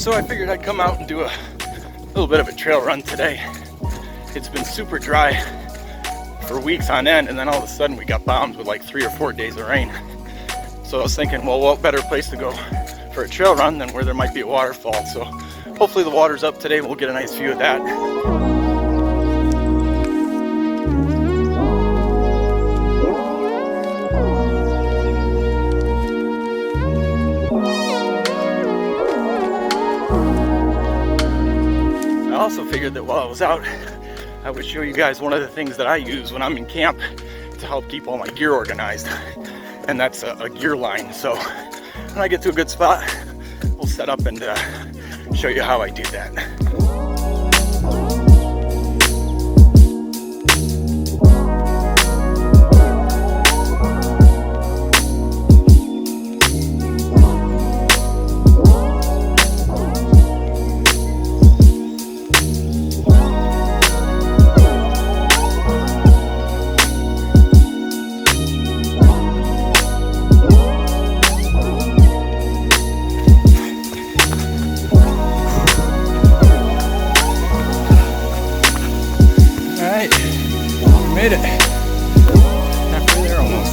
So I figured I'd come out and do a little bit of a trail run today. It's been super dry for weeks on end, and then all of a sudden we got bombed with like 3 or 4 days of rain. So I was thinking, well, what better place to go for a trail run than where there might be a waterfall. So hopefully the water's up today and we'll get a nice view of that. I also figured that while I was out, I would show you guys one of the things that I use when I'm in camp to help keep all my gear organized, and that's a gear line. So when I get to a good spot, we'll set up and show you how I do that. Made it. Halfway there almost.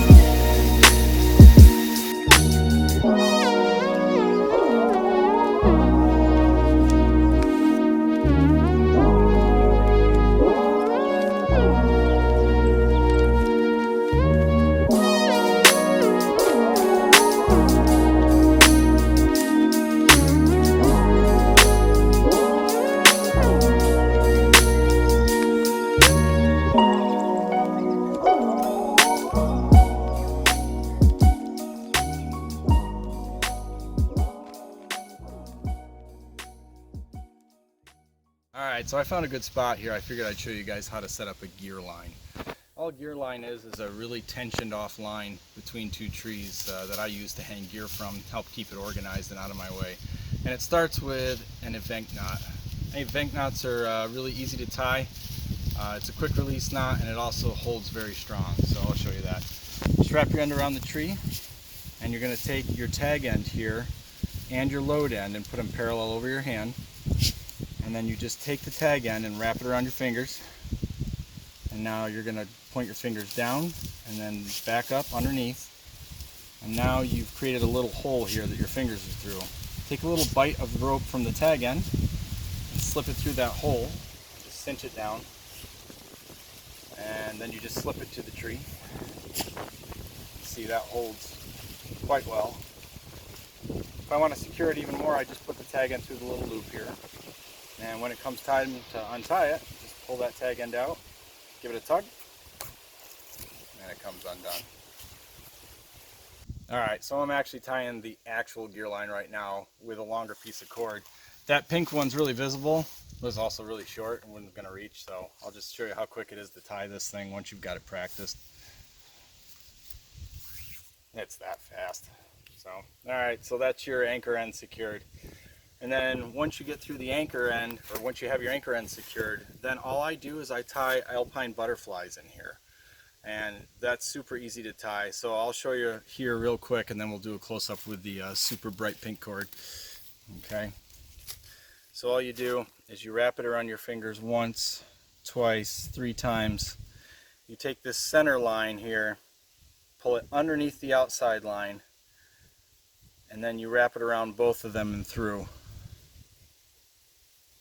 Alright, so I found a good spot here. I figured I'd show you guys how to set up a gear line. All a gear line is a really tensioned off line between two trees that I use to hang gear from, help keep it organized and out of my way. And it starts with an event knot. Event knots are really easy to tie. It's a quick release knot, and it also holds very strong, so I'll show you that. Just wrap your end around the tree, and you're going to take your tag end here and your load end and put them parallel over your hand. And then you just take the tag end and wrap it around your fingers. And now you're going to point your fingers down and then back up underneath. And now you've created a little hole here that your fingers are through. Take a little bite of the rope from the tag end and slip it through that hole. Just cinch it down. And then you just slip it to the tree. See, that holds quite well. If I want to secure it even more, I just put the tag end through the little loop here. And when it comes time to untie it, just pull that tag end out, give it a tug, and it comes undone. Alright, so I'm actually tying the actual gear line right now with a longer piece of cord. That pink one's really visible, but it's also really short and wasn't going to reach, so I'll just show you how quick it is to tie this thing once you've got it practiced. It's that fast. So, alright, so that's your anchor end secured. And then once you get through the anchor end, or once you have your anchor end secured, then all I do is I tie alpine butterflies in here. And that's super easy to tie. So I'll show you here real quick, and then we'll do a close-up with the super bright pink cord. Okay. So all you do is you wrap it around your fingers once, twice, 3 times. You take this center line here, pull it underneath the outside line, and then you wrap it around both of them and through.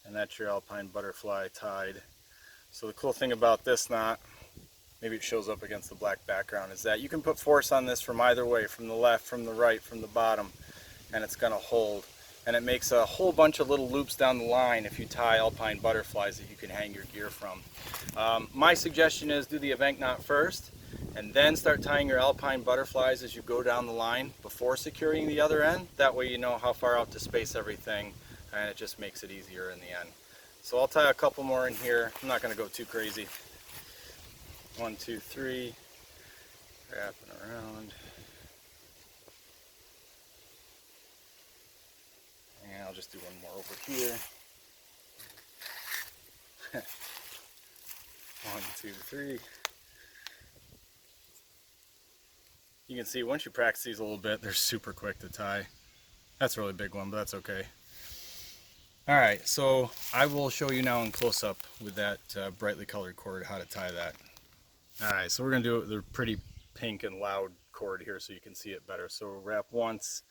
And that's your alpine butterfly tied. So the cool thing about this knot, maybe it shows up against the black background, is that you can put force on this from either way, from the left, from the right, from the bottom, and it's going to hold. And it makes a whole bunch of little loops down the line if you tie alpine butterflies that you can hang your gear from. My suggestion is do the event knot first, and then start tying your alpine butterflies as you go down the line before securing the other end. That way you know how far out to space everything, and it just makes it easier in the end. So I'll tie a couple more in here. I'm not going to go too crazy. 1, 2, 3, wrapping around. And I'll just do one more over here. 1, 2, 3. You can see once you practice these a little bit, they're super quick to tie. That's a really big one, but that's okay. Alright, so I will show you now in close-up with that brightly colored cord how to tie that. Alright, so we're going to do it with a pretty pink and loud cord here so you can see it better. So we'll wrap once,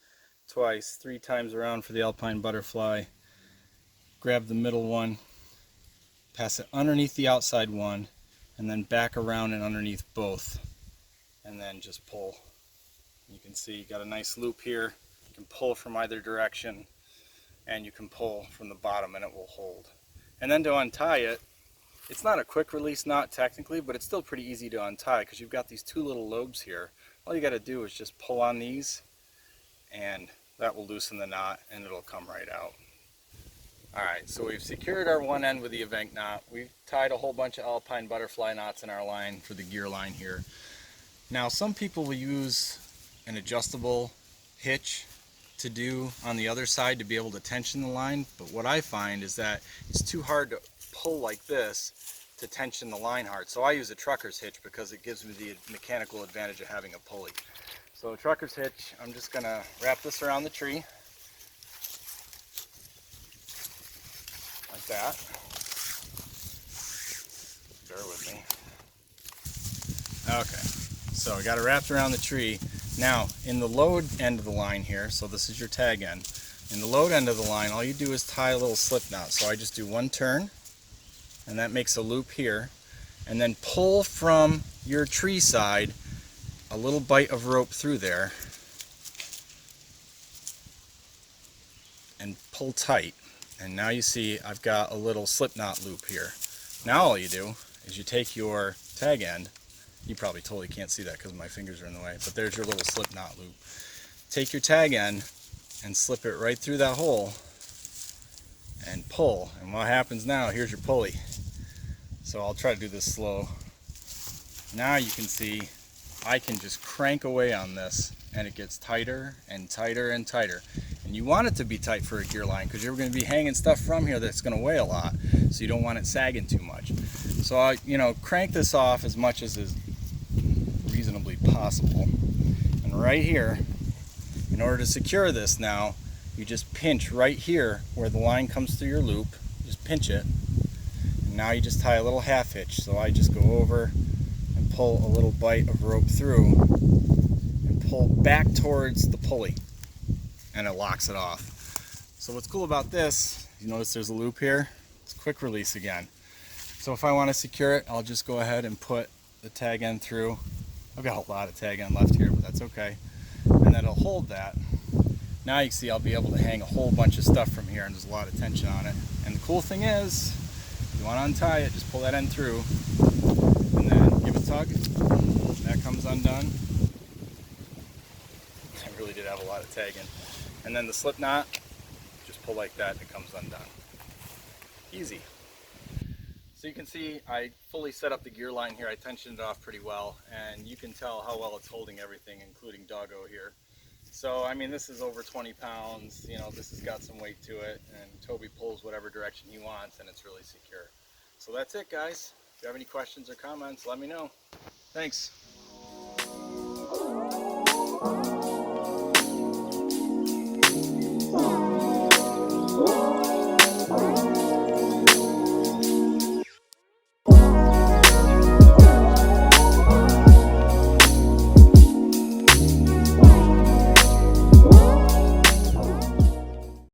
twice, 3 times around for the alpine butterfly. Grab the middle one, pass it underneath the outside one, and then back around and underneath both. And then just pull. You can see you got a nice loop here. You can pull from either direction, and you can pull from the bottom and it will hold. And then to untie it, it's not a quick release knot technically, but it's still pretty easy to untie because you've got these 2 little lobes here. All you got to do is just pull on these and that will loosen the knot and it'll come right out. Alright, so we've secured our one end with the event knot. We've tied a whole bunch of alpine butterfly knots in our line for the gear line here. Now some people will use an adjustable hitch to do on the other side to be able to tension the line, but what I find is that it's too hard to pull like this to tension the line hard. So I use a trucker's hitch because it gives me the mechanical advantage of having a pulley. So a trucker's hitch, I'm just going to wrap this around the tree like that. Bear with me. Okay, so I got it wrapped around the tree. Now, in the load end of the line here, so this is your tag end, in the load end of the line, all you do is tie a little slip knot. So I just do 1 turn, and that makes a loop here, and then pull from your tree side a little bite of rope through there, and pull tight. And now you see I've got a little slip knot loop here. Now all you do is you take your tag end. You probably totally can't see that because my fingers are in the way, but there's your little slip knot loop. Take your tag end and slip it right through that hole and pull. And what happens now, here's your pulley. So I'll try to do this slow. Now you can see I can just crank away on this and it gets tighter and tighter and tighter. And you want it to be tight for a gear line because you're going to be hanging stuff from here that's going to weigh a lot. So you don't want it sagging too much. So I, crank this off as much as is reasonably possible. And right here, in order to secure this now, you just pinch right here where the line comes through your loop. Just pinch it. And now you just tie a little half hitch. So I just go over and pull a little bite of rope through and pull back towards the pulley. And it locks it off. So what's cool about this, you notice there's a loop here. It's quick release again. So if I want to secure it, I'll just go ahead and put the tag end through. I've got a lot of tag end left here, but that's okay. And then it'll hold that. Now you can see I'll be able to hang a whole bunch of stuff from here, and there's a lot of tension on it. And the cool thing is, if you want to untie it, just pull that end through, and then give it a tug. That comes undone. I really did have a lot of tag in. And then the slip knot, just pull like that and it comes undone. Easy. So you can see I fully set up the gear line here. I tensioned it off pretty well, and you can tell how well it's holding everything, including Doggo here. So I mean, this is over 20 pounds, this has got some weight to it, and Toby pulls whatever direction he wants and it's really secure. So that's it, guys. If you have any questions or comments, let me know. Thanks.